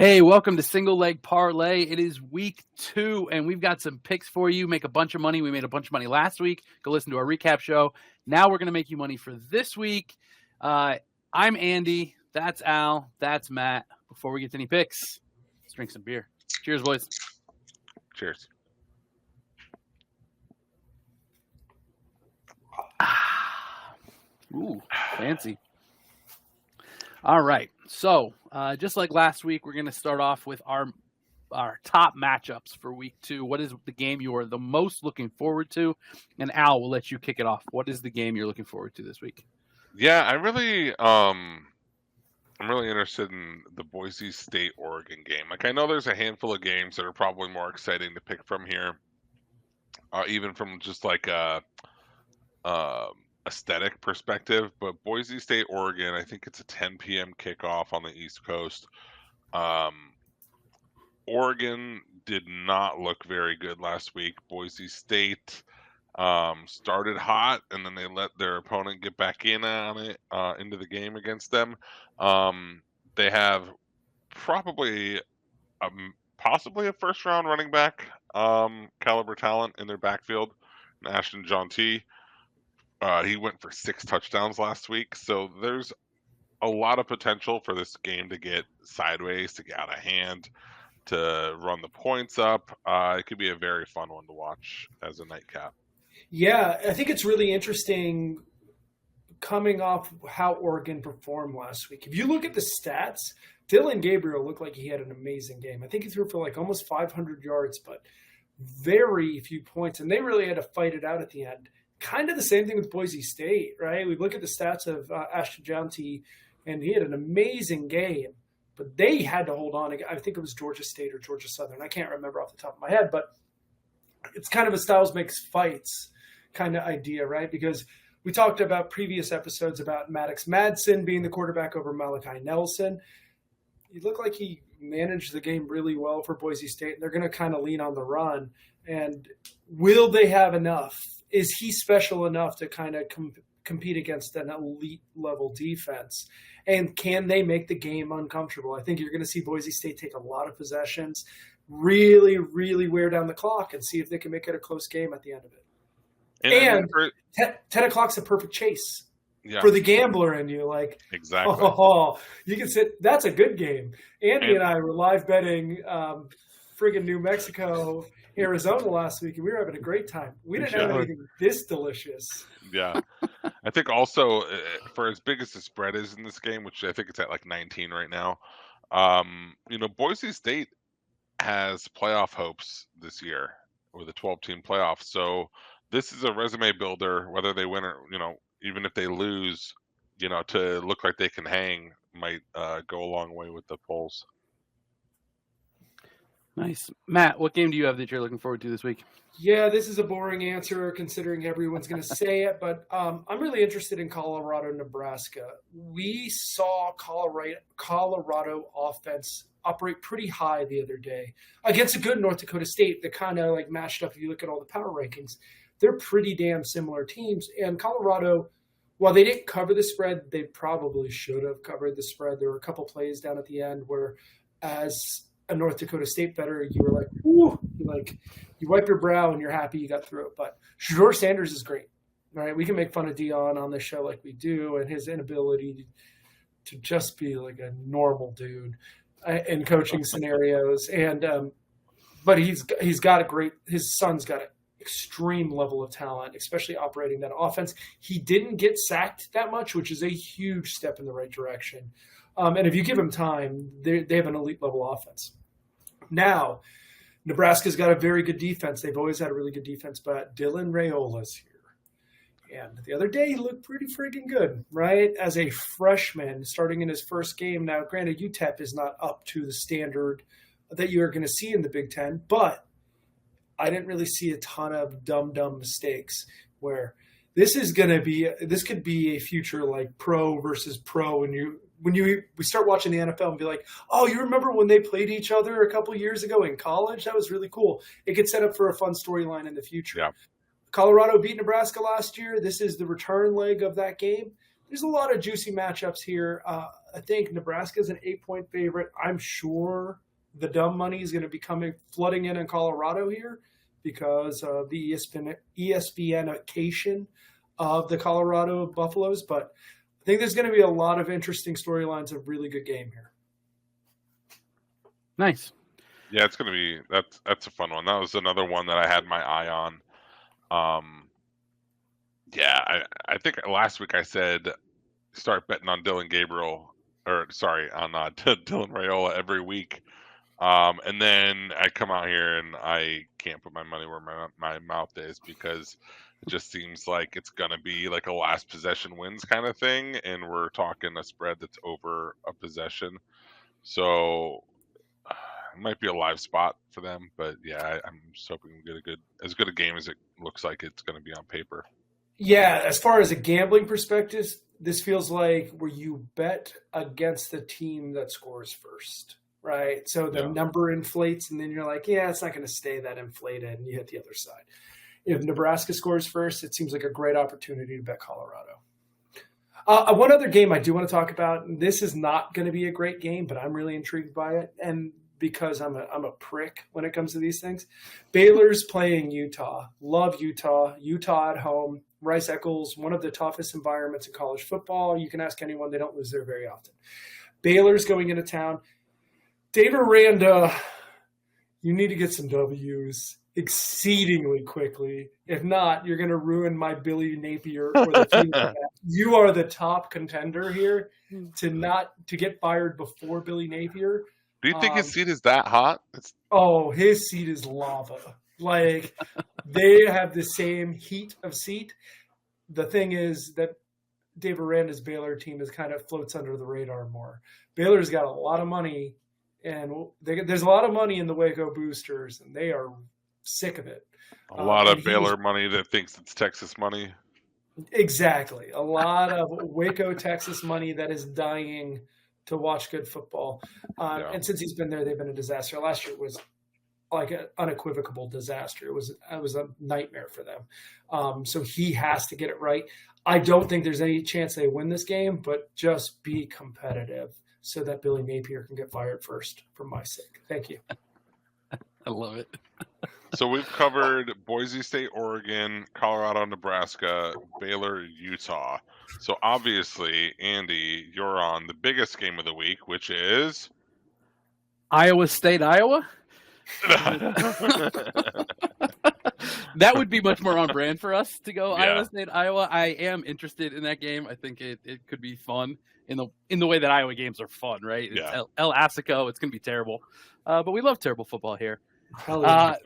Hey, welcome to Single Leg Parlay. It is week 2, and we've got some picks for you. Make a bunch of money. We made a bunch of money last week. Go listen to our recap show. Now we're going to make you money for this week. I'm Andy. That's Al. That's Matt. Before we get to any picks, let's drink some beer. Cheers, boys. Cheers. Ooh, fancy. All right. So, just like last week, we're going to start off with our top matchups for week 2. What is the game you are the most looking forward to? And Al, we'll let you kick it off. What is the game you're looking forward to this week? Yeah, I'm really interested in the Boise State Oregon game. Like, I know there's a handful of games that are probably more exciting to pick from here, even from just like a aesthetic perspective. But Boise State Oregon, I think it's a 10 p.m. kickoff on the East Coast. Oregon did not look very good last week. Boise State started hot, and then they let their opponent get back in on it into the game against them. They have possibly a first-round running back caliber talent in their backfield, Ashton John T. He went for 6 touchdowns last week, so there's a lot of potential for this game to get sideways, to get out of hand, to run the points up. It could be a very fun one to watch as a nightcap. Yeah, I think it's really interesting coming off how Oregon performed last week. If you look at the stats, Dylan Gabriel looked like he had an amazing game. I think he threw for like almost 500 yards, but very few points, and they really had to fight it out at the end. Kind of the same thing with Boise State, right? We look at the stats of Ashton Jounty, and he had an amazing game, but they had to hold on. I think it was Georgia State or Georgia Southern. I can't remember off the top of my head, but it's kind of a styles makes fights kind of idea, right? Because we talked about previous episodes about Maddox Madsen being the quarterback over Malachi Nelson. He looked like he managed the game really well for Boise State, and they're going to kind of lean on the run. And will they have enough? Is he special enough to kind of compete against an elite level defense? And can they make the game uncomfortable? I think you're going to see Boise State take a lot of possessions, really, really wear down the clock and see if they can make it a close game at the end of it. And 10 o'clock's a perfect chase for the gambler in you. Like, exactly. Oh, you can sit. That's a good game. Andy and I were live betting friggin' New Mexico, Arizona last week, and we were having a great time. We didn't have anything this delicious. Yeah. I think also for as big as the spread is in this game, which I think it's at like 19 right now, Boise State has playoff hopes this year with a 12-team playoff. So this is a resume builder, whether they win or, even if they lose, to look like they can hang might go a long way with the polls. Nice. Matt, what game do you have that you're looking forward to this week? Yeah, this is a boring answer considering everyone's going to say it, but I'm really interested in Colorado, Nebraska. We saw Colorado offense operate pretty high the other day against a good North Dakota State that kind of like matched up. If you look at all the power rankings, they're pretty damn similar teams. And Colorado, while they didn't cover the spread, they probably should have covered the spread. There were a couple plays down at the end where, as a North Dakota State bettor, you were like, "Ooh!" You wipe your brow and you're happy you got through it. But Shedeur Sanders is great, right? We can make fun of Dion on this show like we do, and his inability to just be like a normal dude in coaching scenarios. And but he's got a great. His son's got an extreme level of talent, especially operating that offense. He didn't get sacked that much, which is a huge step in the right direction. And if you give them time, they have an elite level offense. Now, Nebraska's got a very good defense. They've always had a really good defense, but Dylan Raiola's here. And the other day, he looked pretty freaking good, right? As a freshman starting in his first game. Now, granted, UTEP is not up to the standard that you are going to see in the Big Ten, but I didn't really see a ton of dumb mistakes where this could be a future like pro versus pro when we start watching the NFL and be like, oh, you remember when they played each other a couple years ago in college? That was really cool. It could set up for a fun storyline in the future. Yeah. Colorado beat Nebraska last year. This is the return leg of that game. there's a lot of juicy matchups here. I think Nebraska is an 8-point favorite. I'm sure the dumb money is going to be flooding in Colorado here because of the ESPN-ification of the Colorado Buffaloes. But I think there's going to be a lot of interesting storylines, a really good game here. Nice. Yeah, it's going to be that's a fun one. That was another one that I had my eye on. I think last week I said start betting on Dylan Raiola every week. And then I come out here and I can't put my money where my mouth is because it just seems like it's going to be like a last possession wins kind of thing. And we're talking a spread that's over a possession. So it might be a live spot for them. But yeah, I'm just hoping we get as good a game as it looks like it's going to be on paper. Yeah, as far as a gambling perspective, this feels like where you bet against the team that scores first. Right. So the number inflates and then you're like, yeah, it's not going to stay that inflated. And you hit the other side. If Nebraska scores first, it seems like a great opportunity to bet Colorado. One other game I do want to talk about, and this is not going to be a great game, but I'm really intrigued by it. And because I'm a prick when it comes to these things, Baylor's playing Utah. Love Utah. Utah at home. Rice Eccles, one of the toughest environments in college football. You can ask anyone. They don't lose there very often. Baylor's going into town. Dave Aranda, you need to get some W's exceedingly quickly. If not, you're going to ruin my Billy Napier or the team. You are the top contender here to get fired before Billy Napier. Do you think his seat is that hot? His seat is lava. Like, they have the same heat of seat. The thing is that Dave Aranda's Baylor team is kind of floats under the radar more. Baylor's got a lot of money. And there's a lot of money in the Waco boosters, and they are sick of it. A lot of Baylor money that thinks it's Texas money. Exactly. A lot of Waco, Texas money that is dying to watch good football. And since he's been there, they've been a disaster. Last year was like an unequivocal disaster. It was a nightmare for them. So he has to get it right. I don't think there's any chance they win this game, but just be competitive so that Billy Napier can get fired first for my sake. Thank you. I love it. So we've covered Boise State, Oregon, Colorado, Nebraska, Baylor, Utah. So obviously, Andy, you're on the biggest game of the week, which is Iowa State, Iowa. That would be much more on brand for us to go Iowa State, Iowa. I am interested in that game. I think it could be fun in the way that Iowa games are fun, right? It's El Assico. It's going to be terrible. But we love terrible football here. The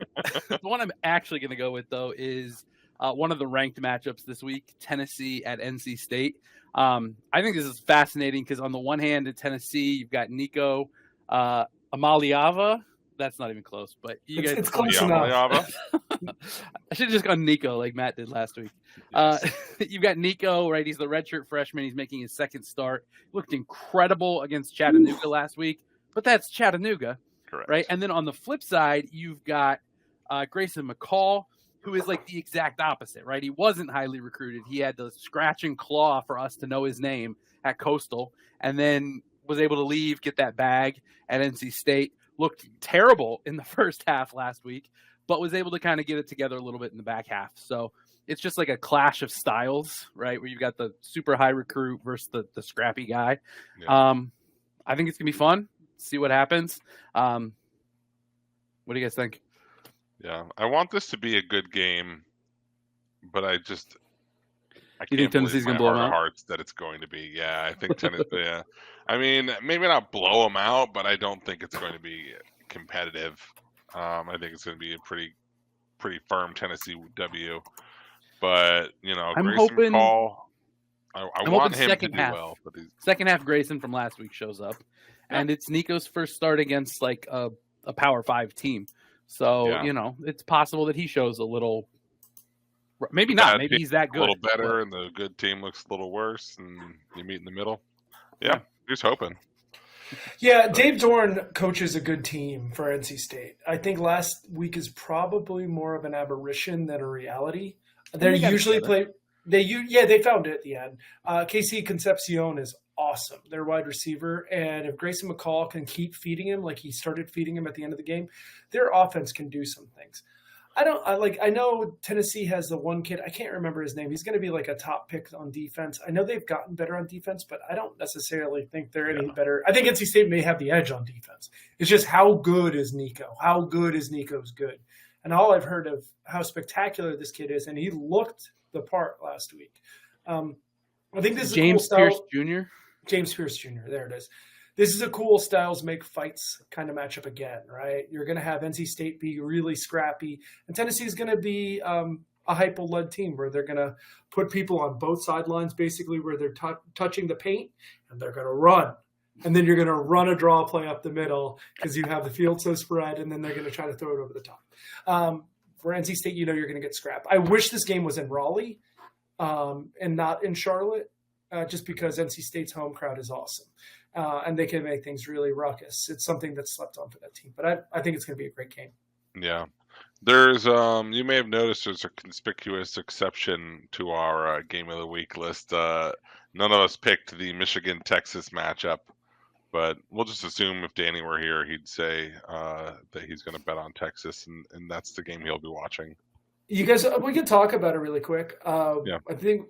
one I'm actually going to go with, though, is one of the ranked matchups this week, Tennessee at NC State. I think this is fascinating because on the one hand, in Tennessee, you've got Nico Amaliava. That's not even close, but it's close enough. I should have just gone Nico like Matt did last week. You've got Nico, right? He's the redshirt freshman. He's making his second start. Looked incredible against Chattanooga last week, but that's Chattanooga, correct? Right? And then on the flip side, you've got Grayson McCall, who is like the exact opposite, right? He wasn't highly recruited. He had to scratch and claw for us to know his name at Coastal, and then was able to leave, get that bag at NC State. Looked terrible in the first half last week, but was able to kind of get it together a little bit in the back half. So it's just like a clash of styles, right? Where you've got the super high recruit versus the scrappy guy. Yeah. I think it's going to be fun. See what happens. What do you guys think? Yeah, I want this to be a good game, but I you think Tennessee's going to blow them out? Hearts that it's going to be. Yeah, I think Tennessee. Yeah, I mean, maybe not blow them out, but I don't think it's going to be competitive. I think it's going to be a pretty firm Tennessee W. But I'm Grayson hoping. McCall, I want him to do half, well. But second half, Grayson from last week shows up, and it's Nico's first start against like a Power 5 team. So it's possible that he shows a little. Maybe not. Maybe he's that good. A little better, and the good team looks a little worse, and you meet in the middle. Yeah, just hoping. Yeah, Dave Dorn coaches a good team for NC State. I think last week is probably more of an aberration than a reality. They usually play They found it at the end. Casey Concepcion is awesome. Their wide receiver, and if Grayson McCall can keep feeding him like he started feeding him at the end of the game, their offense can do some things. I know Tennessee has the one kid, I can't remember his name. He's going to be like a top pick on defense. I know they've gotten better on defense, but I don't necessarily think they're any better. I think NC State may have the edge on defense. It's just how good is Nico? How good is Nico's good? And all I've heard of how spectacular this kid is, and he looked the part last week. I think this is James a cool Pierce style. Jr. James Pierce Jr. There it is. This is a cool styles make fights kind of matchup again, right? You're going to have NC State be really scrappy, and Tennessee is going to be a hypo-led team where they're going to put people on both sidelines, basically where they're touching the paint, and they're going to run. And then you're going to run a draw play up the middle because you have the field so spread, and then they're going to try to throw it over the top. For NC State, you're going to get scrapped. I wish this game was in Raleigh and not in Charlotte, just because NC State's home crowd is awesome. And they can make things really ruckus. It's something that's slept on for that team. But I think it's going to be a great game. Yeah. There's you may have noticed there's a conspicuous exception to our game of the week list. None of us picked the Michigan-Texas matchup, but we'll just assume if Danny were here, he'd say that he's going to bet on Texas, and that's the game he'll be watching. You guys, we can talk about it really quick. I think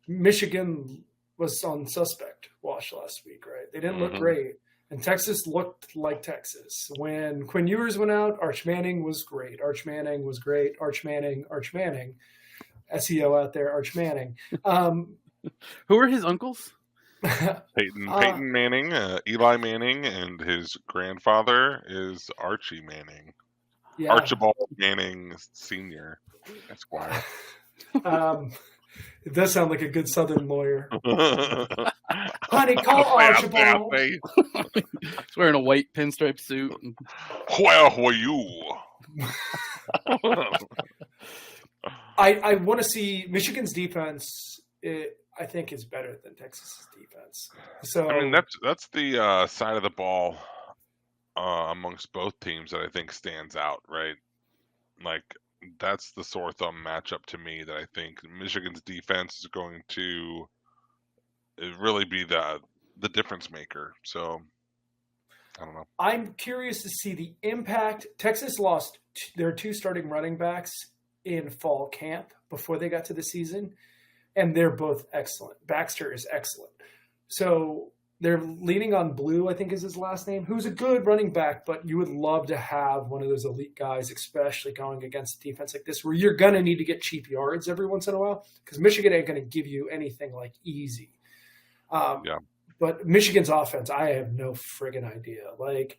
Michigan was on suspect watch last week, right? They didn't look great. And Texas looked like Texas. When Quinn Ewers went out, Arch Manning was great. Arch Manning was great. Arch Manning. SEO out there, Arch Manning. Who are his uncles? Peyton Manning, Eli Manning, and his grandfather is Archie Manning. Yeah. Archibald Manning Sr., Esquire. It does sound like a good Southern lawyer. Honey, call Archibald. He's wearing a white pinstripe suit. Where were you? I want to see Michigan's defense. I think is better than Texas's defense. So I mean, that's the side of the ball amongst both teams that I think stands out, right? Like, that's the sore thumb matchup to me that I think Michigan's defense is going to really be the difference maker. So I don't know. I'm curious to see the impact. Texas lost their two starting running backs in fall camp before they got to the season, and they're both excellent. Baxter is excellent. So they're leaning on Blue, I think is his last name, who's a good running back, but you would love to have one of those elite guys, especially going against a defense like this, where you're going to need to get cheap yards every once in a while, because Michigan ain't going to give you anything like easy. But Michigan's offense, I have no friggin' idea. Like,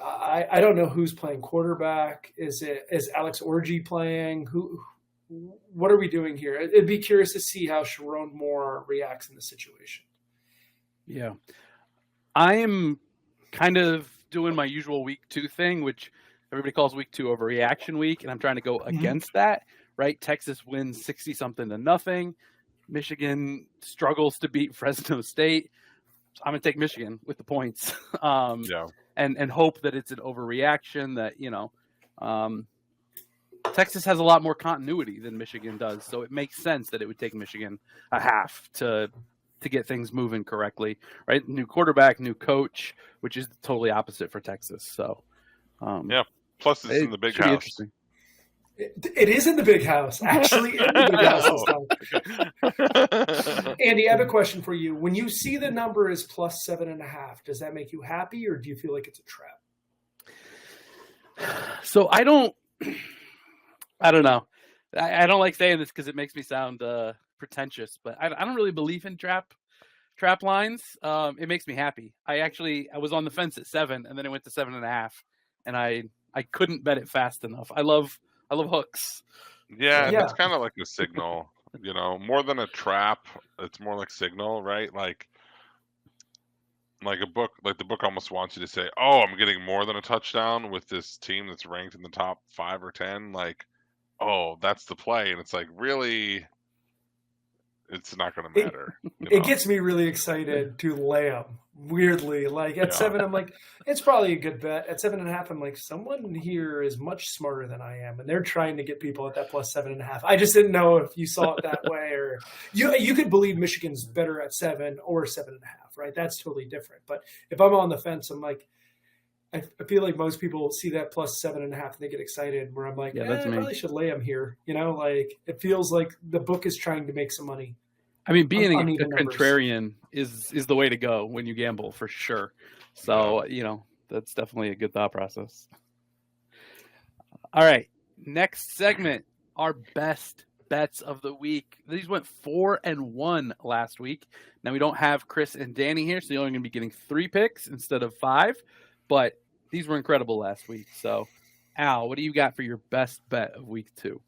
I don't know who's playing quarterback. Is Alex Orji playing? What are we doing here? It'd be curious to see how Sharon Moore reacts in the situation. Yeah. I am kind of doing my usual week 2 thing, which everybody calls week 2 overreaction week, and I'm trying to go against that, right? Texas wins 60-something to nothing. Michigan struggles to beat Fresno State. So I'm going to take Michigan with the points and hope that it's an overreaction that, Texas has a lot more continuity than Michigan does. So it makes sense that it would take Michigan a half to get things moving correctly, right? New quarterback, new coach, which is totally opposite for Texas. So, plus it's in the big house. It is in the big house, actually, in the big house this time. Andy, I have a question for you. When you see the number is plus 7.5, does that make you happy, or do you feel like it's a trap? So I don't know. I don't like saying this because it makes me sound pretentious, but I don't really believe in trap lines. It makes me happy. I was on the fence at 7, and then it went to 7.5, and I couldn't bet it fast enough. I love hooks. Yeah. It's kind of like a signal, more than a trap. It's more like signal, right? Like a book, like the book almost wants you to say, "Oh, I'm getting more than a touchdown with this team that's ranked in the top 5 or 10." Like, oh, that's the play, and it's like, really. It's not going to matter. It gets me really excited to lay them weirdly. Like at 7, I'm like, it's probably a good bet. At 7.5, I'm like, someone here is much smarter than I am, and they're trying to get people at that plus 7.5. I just didn't know if you saw it that way, or you could believe Michigan's better at 7 or 7.5, right? That's totally different. But if I'm on the fence, I'm like, I feel like most people see that plus 7.5 and they get excited. Where I'm like, Yeah, that's I me. probably should lay them here. Like it feels like the book is trying to make some money. I mean, being a Uneven numbers. contrarian is the way to go when you gamble, for sure. So, that's definitely a good thought process. All right, next segment, our best bets of the week. These went 4-1 last week. Now, we don't have Chris and Danny here, so you're only going to be getting 3 picks instead of 5. But these were incredible last week. So, Al, what do you got for your best bet of week 2?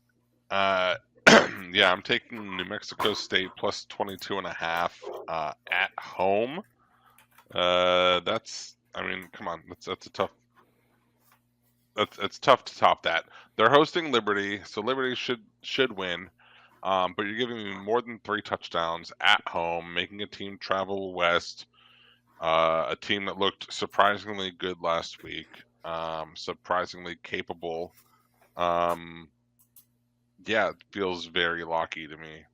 Yeah, I'm taking New Mexico State plus 22.5 at home. Come on, that's a tough. It's tough to top that. They're hosting Liberty, so Liberty should win. But you're giving me more than 3 touchdowns at home, making a team travel west. A team that looked surprisingly good last week, surprisingly capable. Yeah, it feels very locky to me.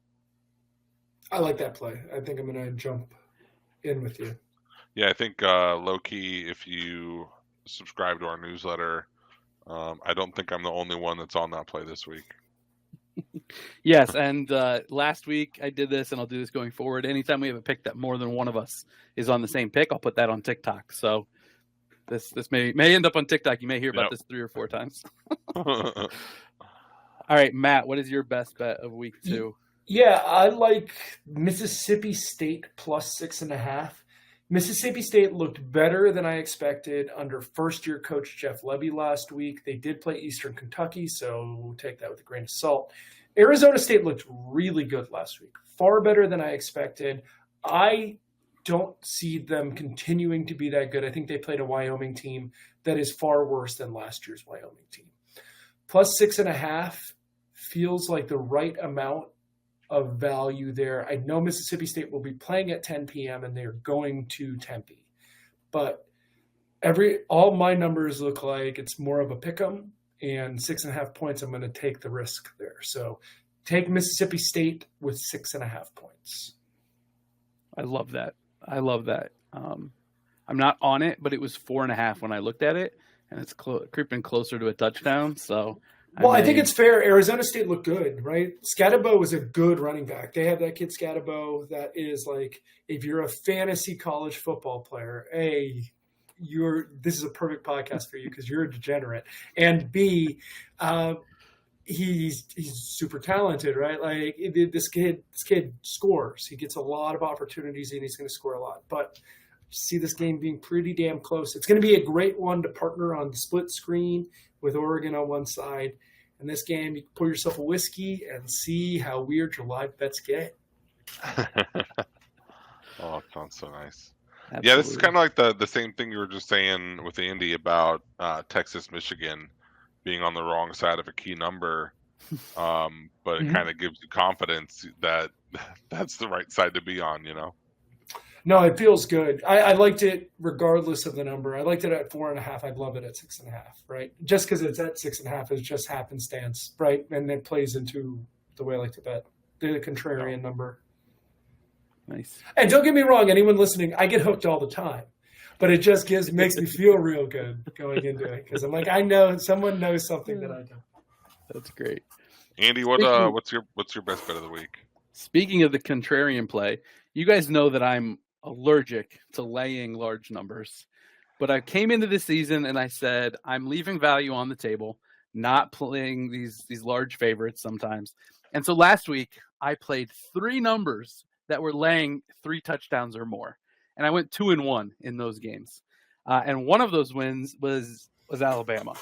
I like that play. I think I'm going to jump in with you. Yeah, I think low-key, if you subscribe to our newsletter, I don't think I'm the only one that's on that play this week. Yes, and last week I did this, and I'll do this going forward. Anytime we have a pick that more than one of us is on the same pick, I'll put that on TikTok. So this may end up on TikTok. You may hear about this 3 or 4 times. All right, Matt, what is your best bet of week 2? Yeah, I like Mississippi State plus 6.5. Mississippi State looked better than I expected under first-year coach Jeff Lebby last week. They did play Eastern Kentucky, so take that with a grain of salt. Arizona State looked really good last week, far better than I expected. I don't see them continuing to be that good. I think they played a Wyoming team that is far worse than last year's Wyoming team. Plus 6.5 feels like the right amount of value there. I know Mississippi State will be playing at 10 p.m. and they're going to Tempe, but all my numbers look like it's more of a pick 'em, and 6.5 points. I'm going to take the risk there. So take Mississippi State with 6.5 points. I love that. I'm not on it, but it was 4.5 when I looked at it, and it's creeping closer to a touchdown. So. I think it's fair. Arizona State looked good, right? Scatabo was a good running back. They have that kid Scatabo that is like, if you're a fantasy college football player, A, this is a perfect podcast for you because you're a degenerate. And B, he's super talented, right? Like this kid scores. He gets a lot of opportunities and he's going to score a lot. But see this game being pretty damn close. It's going to be a great one to partner on the split screen with Oregon on one side. In this game, you can pour yourself a whiskey and see how weird your live bets get. Oh, it sounds so nice. Absolutely. Yeah, this is kind of like the same thing you were just saying with Andy about Texas, Michigan being on the wrong side of a key number. But it kind of gives you confidence that that's the right side to be on, No, it feels good. I liked it regardless of the number. I liked it at 4.5. I'd love it at 6.5, right? Just because it's at 6.5 is just happenstance, right? And it plays into the way I like to bet, the contrarian number. Nice. And don't get me wrong, anyone listening, I get hooked all the time. But it just makes me feel real good going into it because I'm like, I know someone knows something that I don't. That's great. Andy, what's your best bet of the week? Speaking of the contrarian play, you guys know that I'm allergic to laying large numbers, but I came into this season and I said I'm leaving value on the table, not playing these large favorites sometimes. And so last week I played 3 numbers that were laying 3 touchdowns or more, and I went 2-1 in those games. And one of those wins was Alabama.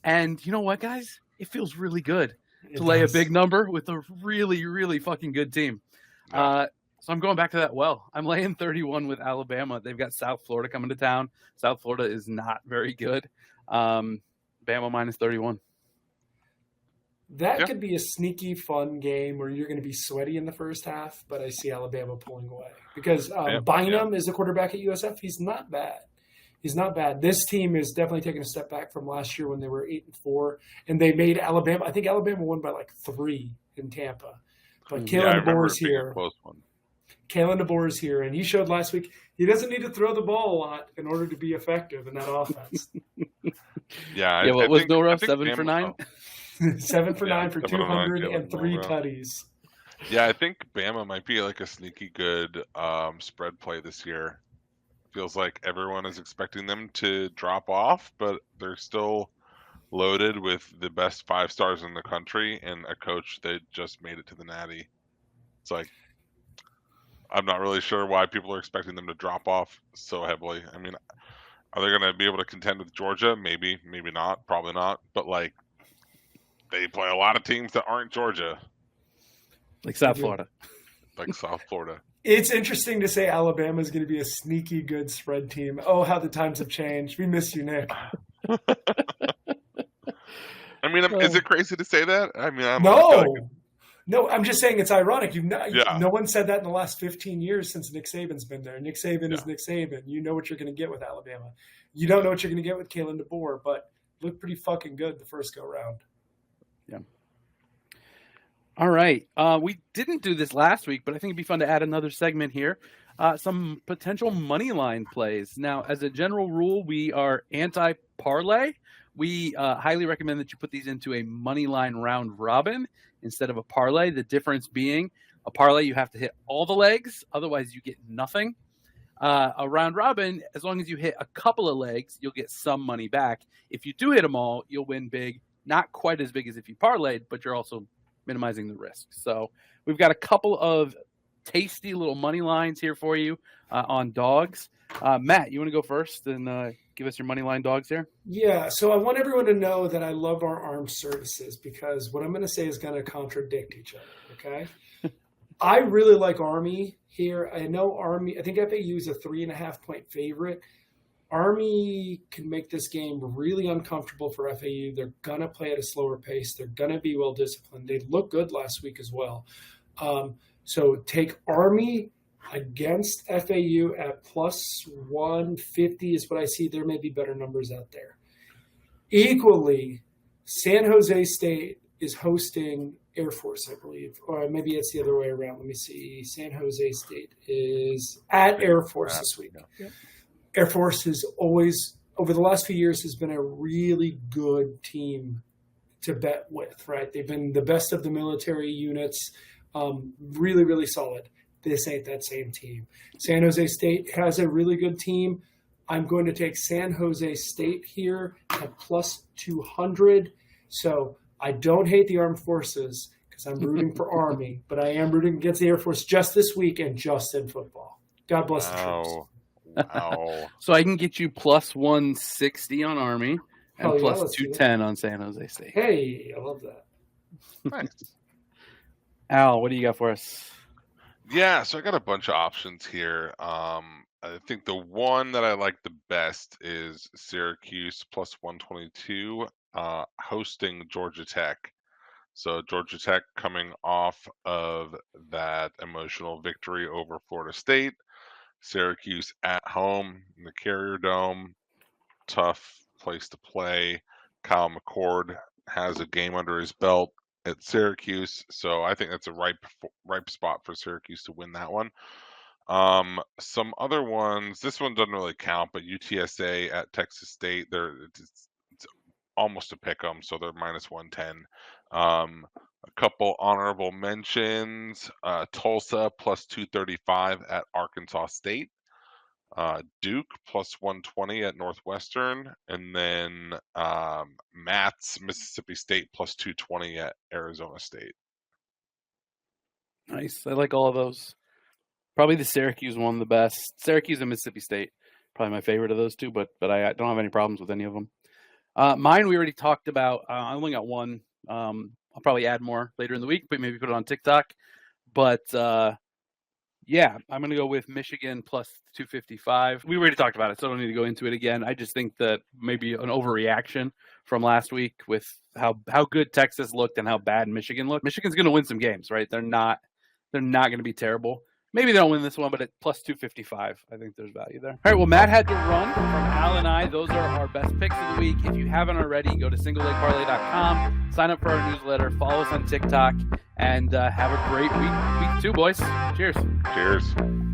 And you know what, guys? It feels really good to lay a big number with a really, really fucking good team. So I'm going back to that well. I'm laying 31 with Alabama. They've got South Florida coming to town. South Florida is not very good. Bama minus 31. That could be a sneaky, fun game where you're going to be sweaty in the first half, but I see Alabama pulling away because Bynum is the quarterback at USF. He's not bad. He's not bad. This team is definitely taking a step back from last year when they were 8-4, and they made Alabama. I think Alabama won by like 3 in Tampa. But Kalen DeBoer is here. Kalen DeBoer is here, and he showed last week he doesn't need to throw the ball a lot in order to be effective in that offense. What was Nora? 7 for 9? 7 for 9 for 203 tutties. Yeah, I think Bama might be like a sneaky good spread play this year. Feels like everyone is expecting them to drop off, but they're still loaded with the best 5 stars in the country and a coach that just made it to the Natty. It's like, I'm not really sure why people are expecting them to drop off so heavily. I mean, are they going to be able to contend with Georgia? Maybe, maybe not, probably not. But like, they play a lot of teams that aren't Georgia. Like South Florida. Like South Florida. It's interesting to say Alabama is going to be a sneaky good spread team. Oh, how the times have changed. We miss you, Nick. I mean, is it crazy to say that? I mean, No, I'm just saying it's ironic. No one said that in the last 15 years since Nick Saban's been there. Nick Saban is Nick Saban. You know what you're going to get with Alabama. You don't know what you're going to get with Kalen DeBoer, but looked pretty fucking good the first go-round. Yeah. All right. We didn't do this last week, but I think it'd be fun to add another segment here. Some potential money line plays. Now, as a general rule, we are anti-parlay. We highly recommend that you put these into a money line round robin instead of a parlay. The difference being a parlay, you have to hit all the legs. Otherwise, you get nothing. A round robin, as long as you hit a couple of legs, you'll get some money back. If you do hit them all, you'll win big. Not quite as big as if you parlayed, but you're also minimizing the risk. So we've got a couple of tasty little money lines here for you on dogs. Matt, you want to go first and give us your money line dogs here? Yeah, so I want everyone to know that I love our armed services because what I'm going to say is going to contradict each other, okay? I really like Army here. I know Army, I think FAU is a 3.5-point favorite. Army can make this game really uncomfortable for FAU. They're going to play at a slower pace. They're going to be well-disciplined. They looked good last week as well. So take Army against FAU at plus 150 is what I see. There may be better numbers out there. Equally, San Jose State is hosting Air Force, I believe. Or maybe it's the other way around. Let me see. San Jose State is at Air Force this week. Yeah. Air Force has always, over the last few years, has been a really good team to bet with, right? They've been the best of the military units, really, really solid. This ain't that same team. San Jose State has a really good team. I'm going to take San Jose State here at plus 200. So I don't hate the armed forces because I'm rooting for Army, but I am rooting against the Air Force just this week and just in football. God bless the troops. Wow. So I can get you plus 160 on Army and plus 210 on San Jose State. Hey, I love that. Nice. Al, what do you got for us? Yeah, so I got a bunch of options here. I think the one that I like the best is Syracuse plus 122 hosting Georgia Tech. So Georgia Tech coming off of that emotional victory over Florida State. Syracuse at home in the Carrier Dome. Tough place to play. Kyle McCord has a game under his belt at Syracuse, so I think that's a ripe spot for Syracuse to win that one. Some other ones, this one doesn't really count, but UTSA at Texas State, it's almost a pick 'em, so they're minus 110. A couple honorable mentions: Tulsa plus 235 at Arkansas State. Duke plus 120 at Northwestern, and then Matt's Mississippi State plus 220 at Arizona State. Nice. I like all of those. Probably the Syracuse one the best. Syracuse and Mississippi State, probably my favorite of those two, but I don't have any problems with any of them. Mine we already talked about. I only got one. I'll probably add more later in the week, but maybe put it on TikTok. But Yeah, I'm going to go with Michigan plus 255. We already talked about it, so I don't need to go into it again. I just think that maybe an overreaction from last week with how good Texas looked and how bad Michigan looked. Michigan's going to win some games, right? They're not going to be terrible. Maybe they don't win this one, but at plus 255, I think there's value there. All right, well, Matt had to run. From Al and I, those are our best picks of the week. If you haven't already, go to singleleagueparlay.com, sign up for our newsletter, follow us on TikTok, and have a great week 2, boys. Cheers. Cheers.